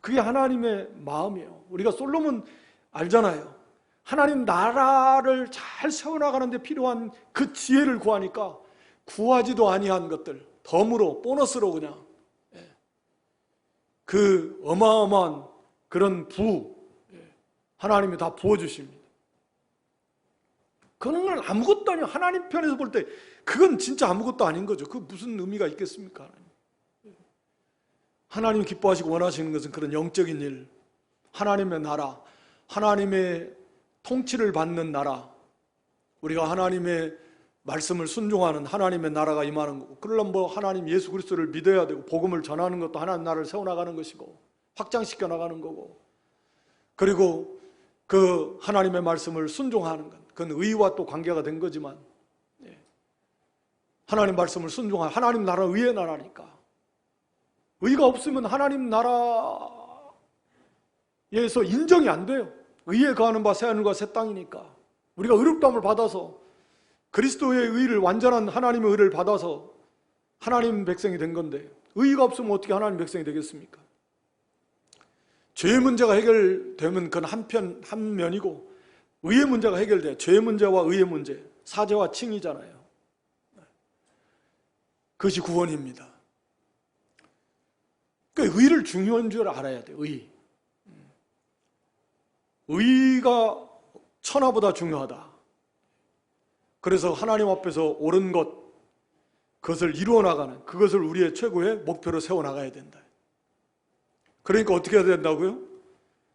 그게 하나님의 마음이에요. 우리가 솔로몬 알잖아요. 하나님 나라를 잘 세워나가는 데 필요한 그 지혜를 구하니까 구하지도 아니한 것들 덤으로, 보너스로 그냥 그 어마어마한 그런 하나님이 다 부어주십니다. 그런 건 아무것도 아니에요. 하나님 편에서 볼 때 그건 진짜 아무것도 아닌 거죠. 그 무슨 의미가 있겠습니까? 하나님 기뻐하시고 원하시는 것은 그런 영적인 일, 하나님의 나라, 하나님의 통치를 받는 나라, 우리가 하나님의 말씀을 순종하는 하나님의 나라가 임하는 거고, 그러려면 하나님 예수 그리스도를 믿어야 되고, 복음을 전하는 것도 하나님 나라를 세워나가는 것이고, 확장시켜 나가는 거고, 그리고 그 하나님의 말씀을 순종하는 것, 그건 의와 또 관계가 된 거지만, 하나님 말씀을 순종하는, 하나님 나라는 의의 나라니까. 의가 없으면 하나님 나라에서 인정이 안 돼요. 의에 거하는 바 새하늘과 새 땅이니까. 우리가 의롭다함을 받아서 그리스도의 의를, 완전한 하나님의 의를 받아서 하나님 백성이 된 건데, 의가 없으면 어떻게 하나님 백성이 되겠습니까? 죄의 문제가 해결되면 그건 한 면이고, 의의 문제가 해결돼요. 죄의 문제와 의의 문제, 사죄와 칭의잖아요. 그것이 구원입니다. 그러니까 의를 중요한 줄 알아야 돼요. 의가 천하보다 중요하다. 그래서 하나님 앞에서 옳은 것, 그것을 이루어 나가는, 그것을 우리의 최고의 목표로 세워나가야 된다. 그러니까 어떻게 해야 된다고요?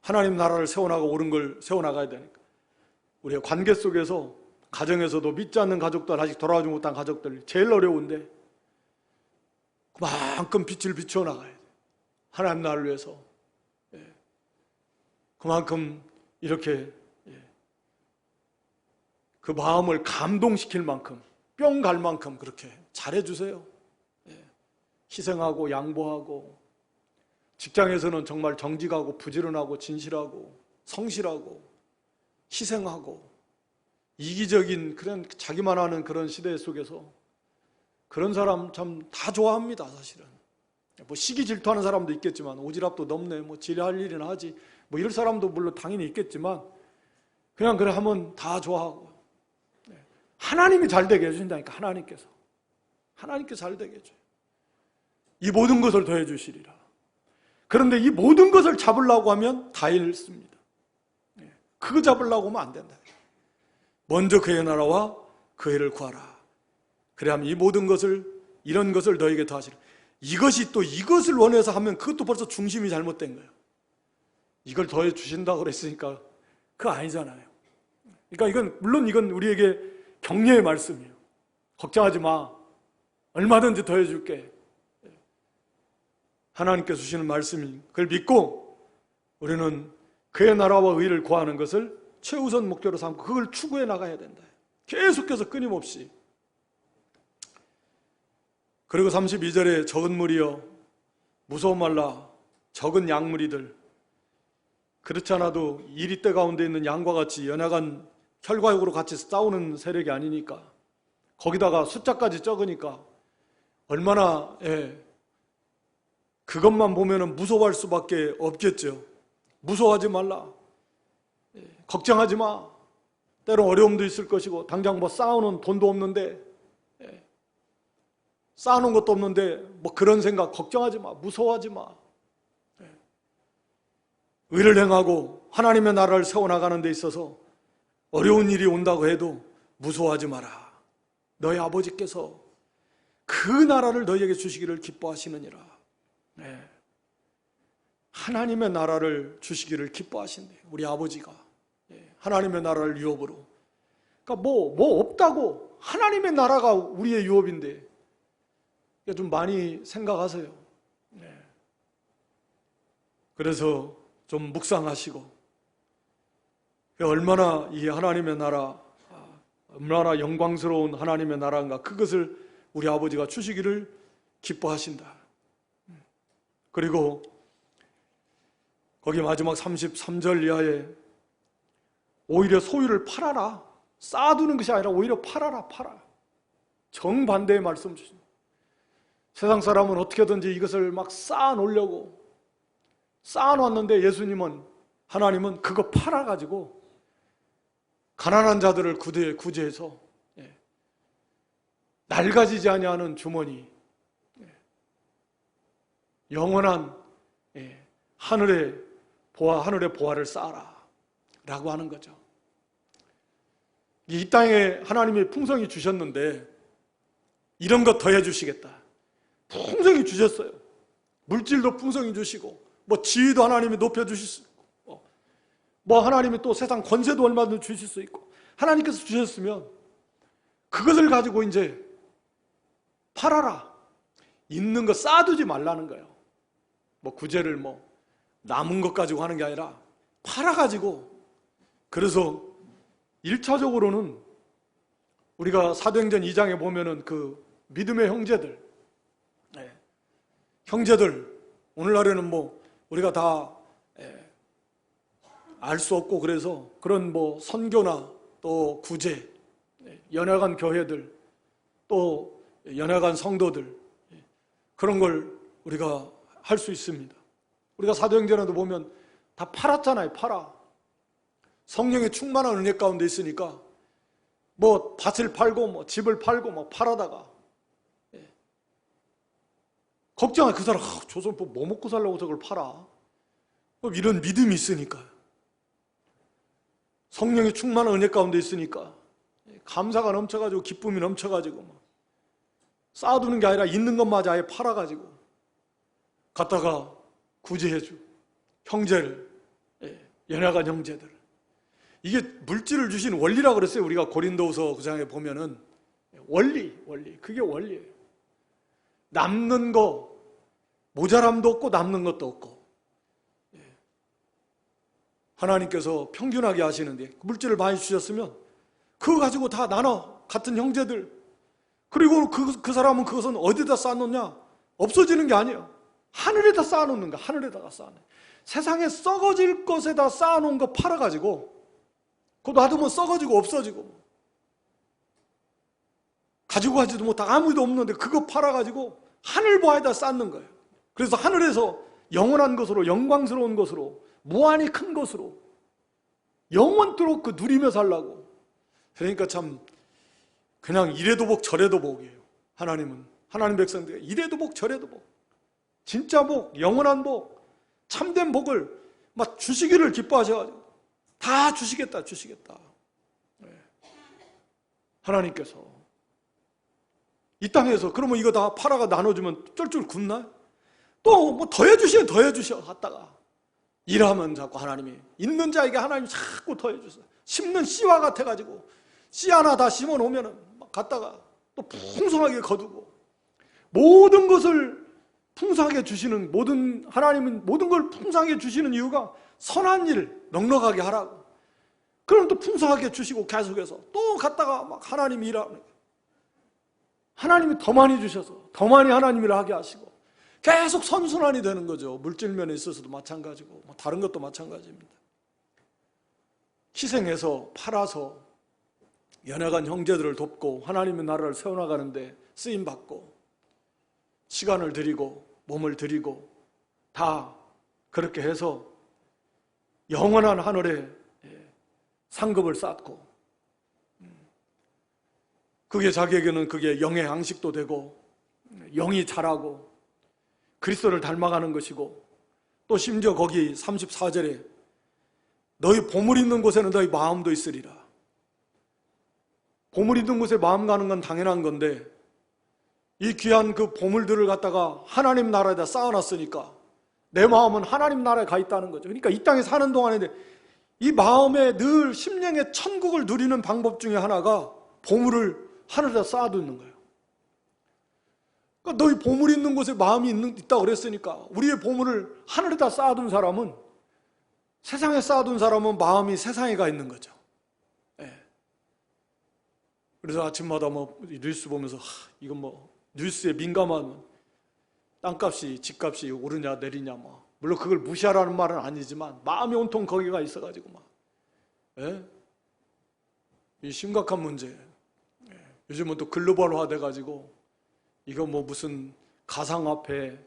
하나님 나라를 세워나가고 옳은 걸 세워나가야 되니까. 우리의 관계 속에서, 가정에서도 믿지 않는 가족들, 아직 돌아오지 못한 가족들 제일 어려운데 그만큼 빛을 비추어 나가야 돼요. 하나님 나라를 위해서. 그만큼 이렇게 그 마음을 감동시킬 만큼, 뿅 갈 만큼 그렇게 잘해주세요. 희생하고 양보하고, 직장에서는 정말 정직하고 부지런하고 진실하고 성실하고 희생하고, 이기적인 그런 자기만 하는 그런 시대 속에서 그런 사람 참 다 좋아합니다. 사실은 시기 질투하는 사람도 있겠지만, 오지랖도 넘네, 지레할 일이나 하지, 이럴 사람도 물론 당연히 있겠지만, 그냥 그래 하면 다 좋아하고, 하나님이 잘 되게 해주신다니까. 하나님께서 잘 되게 해줘요. 이 모든 것을 더해 주시리라. 그런데 이 모든 것을 잡으려고 하면 다 잃습니다. 그거 잡으려고 하면 안 된다. 먼저 그의 나라와 그 의를 구하라. 그래야만 이 모든 것을, 이런 것을 너에게 더하시라. 이것이 또 이것을 원해서 하면 그것도 벌써 중심이 잘못된 거예요. 이걸 더해 주신다고 그랬으니까 그거 아니잖아요. 그러니까 이건 우리에게 격려의 말씀이에요. 걱정하지 마. 얼마든지 더해 줄게. 하나님께서 주시는 말씀이, 그걸 믿고 우리는 그의 나라와 의를 구하는 것을 최우선 목표로 삼고 그걸 추구해 나가야 된다. 계속해서 끊임없이. 그리고 32절에 적은 무리여 무서워 말라. 적은 양무리들. 그렇지 않아도 이리떼 가운데 있는 양과 같이 연약한 혈과육으로 같이 싸우는 세력이 아니니까, 거기다가 숫자까지 적으니까 얼마나 그것만 보면은 무서워할 수밖에 없겠죠. 무서워하지 말라. 걱정하지 마. 때로 어려움도 있을 것이고, 당장 쌓아놓은 돈도 없는데, 쌓아놓은 것도 없는데 그런 생각 걱정하지 마. 무서워하지 마. 의를 행하고 하나님의 나라를 세워나가는 데 있어서 어려운 일이 온다고 해도 무서워하지 마라. 너희 아버지께서 그 나라를 너희에게 주시기를 기뻐하시느니라. 하나님의 나라를 주시기를 기뻐하신대요. 우리 아버지가. 하나님의 나라를 유업으로. 그러니까 뭐 없다고. 하나님의 나라가 우리의 유업인데. 좀 많이 생각하세요. 그래서 좀 묵상하시고, 얼마나 이 하나님의 나라, 얼마나 영광스러운 하나님의 나라인가, 그것을 우리 아버지가 주시기를 기뻐하신다. 그리고 거기 마지막 33절 이하에 오히려 소유를 팔아라. 쌓아두는 것이 아니라 오히려 팔아라, 팔아. 정반대의 말씀 주십니다. 세상 사람은 어떻게든지 이것을 막 쌓아놓으려고 쌓아놨는데 하나님은 그거 팔아가지고 가난한 자들을 구제해서 낡아지지 아니하는 주머니, 영원한 하늘의 보화를 쌓아라 라고 하는 거죠. 이 땅에 하나님이 풍성히 주셨는데 이런 것 더해 주시겠다. 풍성히 주셨어요. 물질도 풍성히 주시고 지위도 하나님이 높여 주실 수 있고 하나님이 또 세상 권세도 얼마든지 주실 수 있고 하나님께서 주셨으면 그것을 가지고 이제 팔아라. 있는 거 쌓아두지 말라는 거예요. 구제를 남은 것 가지고 하는 게 아니라 팔아가지고. 그래서 1차적으로는 우리가 사도행전 2장에 보면은 그 믿음의 형제들 오늘날에는 우리가 다 알 수 없고 그래서 그런 선교나 또 구제, 연약한 교회들 또 연약한 성도들 그런 걸 우리가 할 수 있습니다. 우리가 사도행전에도 보면 다 팔았잖아요. 팔아. 성령의 충만한 은혜 가운데 있으니까 밭을 팔고 집을 팔고 팔아다가 걱정해. 그 사람 저서 뭐 먹고 살려고 저걸 팔아. 이런 믿음이 있으니까 성령의 충만한 은혜 가운데 있으니까 감사가 넘쳐가지고 기쁨이 넘쳐가지고 쌓아두는 게 아니라 있는 것마저 아예 팔아가지고 갖다가 구제해주 형제를, 연약한 형제들. 이게 물질을 주신 원리라고 그랬어요. 우리가 고린도후서 9장에 보면은 원리 그게 원리예요. 남는 거 모자람도 없고 남는 것도 없고 하나님께서 평균하게 하시는데 물질을 많이 주셨으면 그거 가지고 다 나눠. 같은 형제들. 그리고 그 사람은 그것은 어디다 쌓아놓냐? 없어지는 게 아니에요. 하늘에다 쌓아놓는 거야. 하늘에다가 쌓아놓는 거야. 세상에 썩어질 것에다 쌓아놓은 거 팔아가지고 그거 놔두면 썩어지고 없어지고 가지고 가지도 못하고 아무도 없는데 그거 팔아가지고 하늘 보아에다 쌓는 거예요. 그래서 하늘에서 영원한 것으로 영광스러운 것으로 무한히 큰 것으로 영원토록 그 누리며 살라고. 그러니까 참 그냥 이래도 복 저래도 복이에요. 하나님 백성들 이래도 복 저래도 복, 진짜 복, 영원한 복, 참된 복을 막 주시기를 기뻐하셔가지고 다 주시겠다. 하나님께서 이 땅에서 그러면 이거 다 팔아가 나눠주면 쫄쫄 굳나요? 또 더해주셔 갖다가 일하면 자꾸 하나님이 있는 자에게 하나님이 자꾸 더해주세요. 심는 씨와 같아가지고 씨 하나 다 심어놓으면 갖다가 또 풍성하게 거두고 모든 것을 풍성하게 주시는 하나님은 모든 걸 풍성하게 주시는 이유가 선한 일 넉넉하게 하라고. 그럼 또 풍성하게 주시고 계속해서 또 갖다가 막 하나님이 일하는 하나님이 더 많이 주셔서 더 많이 하나님 일을 하게 하시고 계속 선순환이 되는 거죠. 물질면에 있어서도 마찬가지고 다른 것도 마찬가지입니다. 희생해서 팔아서 연약한 형제들을 돕고 하나님의 나라를 세워나가는데 쓰임받고 시간을 드리고 몸을 드리고 다 그렇게 해서 영원한 하늘에 상급을 쌓고 그게 자기에게는 그게 영의 양식도 되고 영이 자라고 그리스도를 닮아가는 것이고 또 심지어 거기 34절에 너희 보물 있는 곳에는 너희 마음도 있으리라. 보물 있는 곳에 마음 가는 건 당연한 건데 이 귀한 그 보물들을 갖다가 하나님 나라에다 쌓아놨으니까 내 마음은 하나님 나라에 가 있다는 거죠. 그러니까 이 땅에 사는 동안에 이 마음에 늘 심령의 천국을 누리는 방법 중에 하나가 보물을 하늘에다 쌓아두는 거예요. 그러니까 너희 보물 있는 곳에 마음이 있다고 그랬으니까 우리의 보물을 하늘에다 쌓아둔 사람은 세상에 쌓아둔 사람은 마음이 세상에 가 있는 거죠. 그래서 아침마다 뉴스 보면서 이건 뉴스에 민감한 땅값이 집값이 오르냐 내리냐 물론 그걸 무시하라는 말은 아니지만 마음이 온통 거기가 있어가지고 막 이 심각한 문제. 요즘은 또 글로벌화 돼가지고 이거 뭐 무슨 가상화폐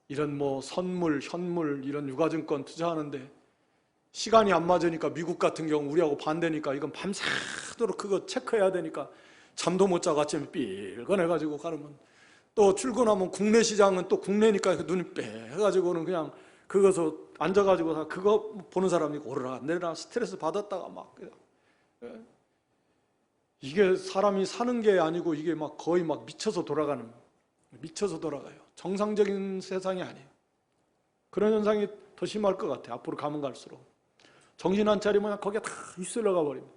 이런 뭐 선물, 현물 이런 유가증권 투자하는데 시간이 안 맞으니까 미국 같은 경우 우리하고 반대니까 이건 밤새도록 그거 체크해야 되니까 잠도 못 자고 아침에 삘거내가지고 가려면 또 출근하면 국내 시장은 또 국내니까 눈이 빼가지고는 그냥 그거서 앉아가지고 다 그거 보는 사람이 오르락 내리락 스트레스 받았다가 막 이게 사람이 사는 게 아니고 이게 막 거의 막 미쳐서 돌아가요. 정상적인 세상이 아니에요. 그런 현상이 더 심할 것 같아요. 앞으로 가면 갈수록. 정신 안 차리면 거기에 다 휩쓸려가 버립니다.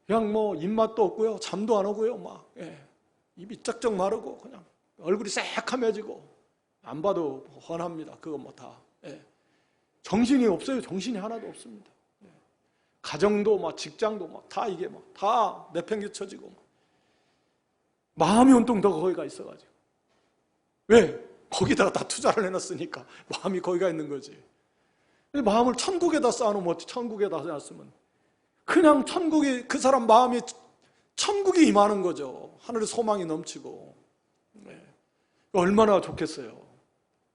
그냥 뭐 입맛도 없고요. 잠도 안 오고요. 막 입이 쩍쩍 마르고 그냥 얼굴이 새카매지고 안 봐도 훤합니다. 그거 뭐 다. 정신이 없어요. 정신이 하나도 없습니다. 가정도 막 직장도 막 다 이게 막 다 내팽개쳐지고 마음이 온통 더 거기가 있어가지고 왜? 거기다가 다 투자를 해놨으니까 마음이 거기가 있는 거지. 마음을 천국에다 쌓아놓으면 어떻게 천국에다 쌓았으면 그냥 천국이 그 사람 마음이 천국이 임하는 거죠. 하늘의 소망이 넘치고 얼마나 좋겠어요.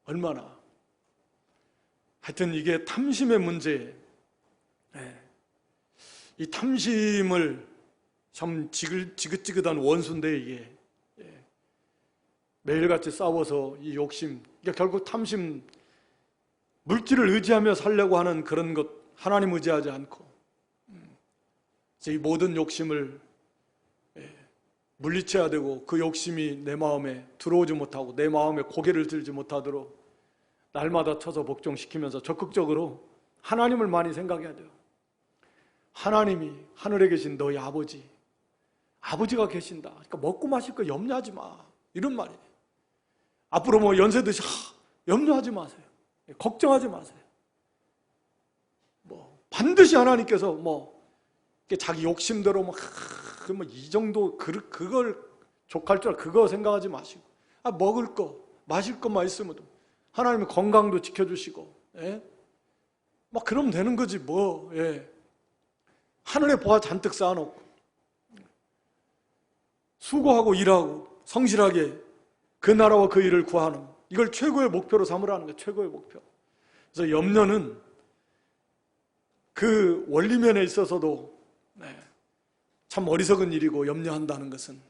얼마나. 하여튼 이게 탐심의 문제. 이 탐심을 참 지긋지긋한 원수인데 이게 매일같이 싸워서 이 욕심, 그러니까 결국 탐심, 물질을 의지하며 살려고 하는 그런 것 하나님 의지하지 않고 이 모든 욕심을 물리쳐야 되고 그 욕심이 내 마음에 들어오지 못하고 내 마음에 고개를 들지 못하도록 날마다 쳐서 복종시키면서 적극적으로 하나님을 많이 생각해야 돼요. 하나님이 하늘에 계신 너희 아버지가 계신다. 그러니까 먹고 마실 거 염려하지 마. 이런 말이에요. 앞으로 뭐 연세 드시 염려하지 마세요. 걱정하지 마세요. 뭐 반드시 하나님께서 뭐 자기 욕심대로 뭐 이 정도 그걸 족할 줄 그거 생각하지 마시고 먹을 거 마실 것만 있으면 하나님이 건강도 지켜주시고 막 그러면 되는 거지 뭐. 하늘에 보아 잔뜩 쌓아놓고 수고하고 일하고 성실하게 그 나라와 그 일을 구하는 이걸 최고의 목표로 삼으라는 거예요. 최고의 목표. 그래서 염려는 그 원리면에 있어서도 참 어리석은 일이고 염려한다는 것은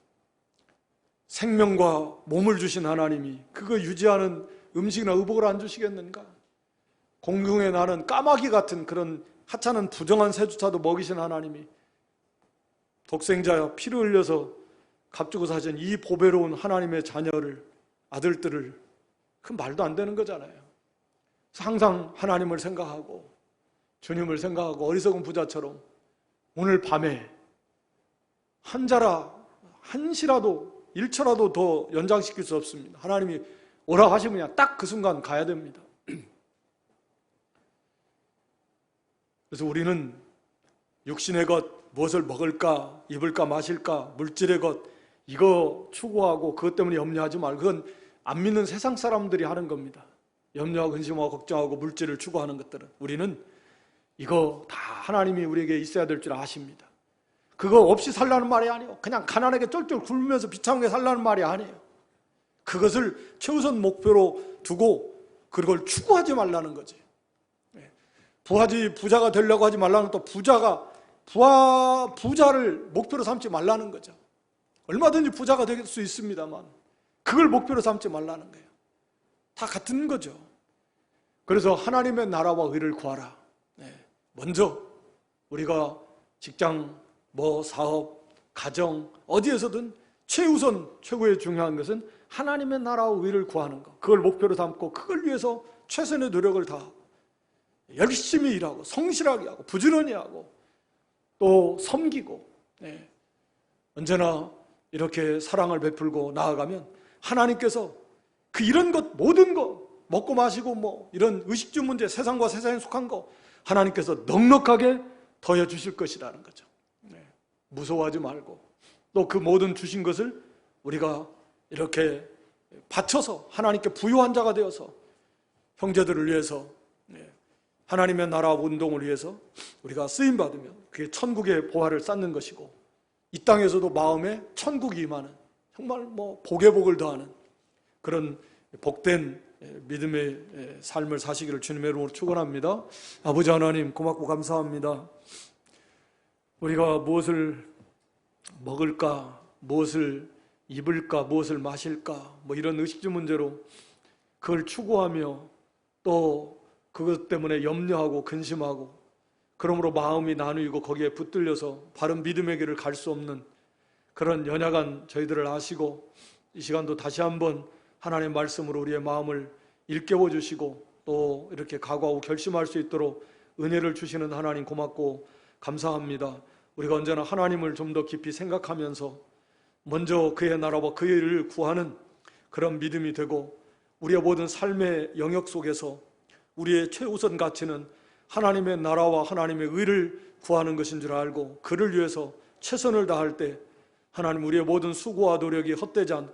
생명과 몸을 주신 하나님이 그거 유지하는 음식이나 의복을 안 주시겠는가? 공중에 나는 까마귀 같은 그런 하찮은 부정한 새조차도 먹이신 하나님이 독생자여 피를 흘려서 값주고 사신 이 보배로운 하나님의 자녀를 아들들을 그 말도 안 되는 거잖아요. 항상 하나님을 생각하고 주님을 생각하고 어리석은 부자처럼 오늘 밤에 한시라도 1초라도 더 연장시킬 수 없습니다. 하나님이 오라 하시면 그냥 딱 그 순간 가야 됩니다. 그래서 우리는 육신의 것, 무엇을 먹을까, 입을까, 마실까, 물질의 것 이거 추구하고 그것 때문에 염려하지 말고 그건 안 믿는 세상 사람들이 하는 겁니다. 염려하고 근심하고 걱정하고 물질을 추구하는 것들은 우리는 이거 다 하나님이 우리에게 있어야 될 줄 아십니다. 그거 없이 살라는 말이 아니에요. 그냥 가난하게 쫄쫄 굶으면서 비참하게 살라는 말이 아니에요. 그것을 최우선 목표로 두고 그걸 추구하지 말라는 거지. 부자가 되려고 하지 말라는 또 부자를 목표로 삼지 말라는 거죠. 얼마든지 부자가 될 수 있습니다만 그걸 목표로 삼지 말라는 거예요. 다 같은 거죠. 그래서 하나님의 나라와 의를 구하라. 먼저 우리가 직장, 사업, 가정 어디에서든 최우선 최고의 중요한 것은 하나님의 나라와 의를 구하는 것. 그걸 목표로 삼고 그걸 위해서 최선의 노력을 다하고 열심히 일하고 성실하게 하고 부지런히 하고 또 섬기고 언제나 이렇게 사랑을 베풀고 나아가면 하나님께서 그 이런 것 모든 거 먹고 마시고 이런 의식주 문제 세상과 세상에 속한 거 하나님께서 넉넉하게 더해 주실 것이라는 거죠. 무서워하지 말고 또 그 모든 주신 것을 우리가 이렇게 바쳐서 하나님께 부유한 자가 되어서 형제들을 위해서, 하나님의 나라 운동을 위해서 우리가 쓰임받으면 그게 천국의 보화를 쌓는 것이고, 이 땅에서도 마음에 천국이 임하는, 정말 복에 복을 더하는 그런 복된 믿음의 삶을 사시기를 주님의 이름으로 축원합니다. 아버지 하나님, 고맙고 감사합니다. 우리가 무엇을 먹을까, 무엇을 입을까, 무엇을 마실까, 이런 의식주 문제로 그걸 추구하며 또 그것 때문에 염려하고 근심하고, 그러므로 마음이 나누이고 거기에 붙들려서 바른 믿음의 길을 갈 수 없는 그런 연약한 저희들을 아시고, 이 시간도 다시 한번 하나님의 말씀으로 우리의 마음을 일깨워 주시고 또 이렇게 각오하고 결심할 수 있도록 은혜를 주시는 하나님 고맙고 감사합니다. 우리가 언제나 하나님을 좀 더 깊이 생각하면서 먼저 그의 나라와 그의 일을 구하는 그런 믿음이 되고, 우리의 모든 삶의 영역 속에서 우리의 최우선 가치는 하나님의 나라와 하나님의 의를 구하는 것인 줄 알고, 그를 위해서 최선을 다할 때 하나님, 우리의 모든 수고와 노력이 헛되지 않고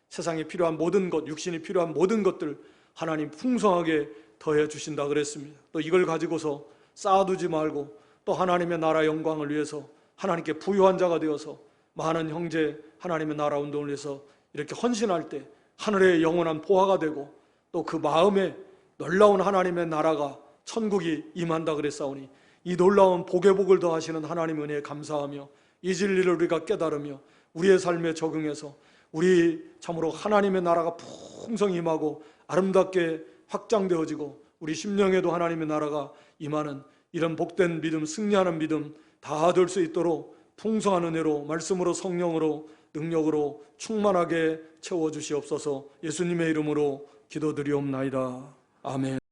세상에 필요한 모든 것, 육신이 필요한 모든 것들 하나님 풍성하게 더해 주신다 그랬습니다. 또 이걸 가지고서 쌓아두지 말고 또 하나님의 나라 영광을 위해서 하나님께 부유한 자가 되어서 많은 형제 하나님의 나라 운동을 위해서 이렇게 헌신할 때 하늘의 영원한 보화가 되고, 또 그 마음에 놀라운 하나님의 나라가 천국이 임한다 그랬사오니, 이 놀라운 복의 복을 더하시는 하나님 은혜에 감사하며 이 진리를 우리가 깨달으며 우리의 삶에 적응해서 우리 참으로 하나님의 나라가 풍성히 임하고 아름답게 확장되어지고 우리 심령에도 하나님의 나라가 임하는 이런 복된 믿음, 승리하는 믿음 다 될 수 있도록 풍성한 은혜로, 말씀으로, 성령으로, 능력으로 충만하게 채워주시옵소서. 예수님의 이름으로 기도드리옵나이다. 아멘.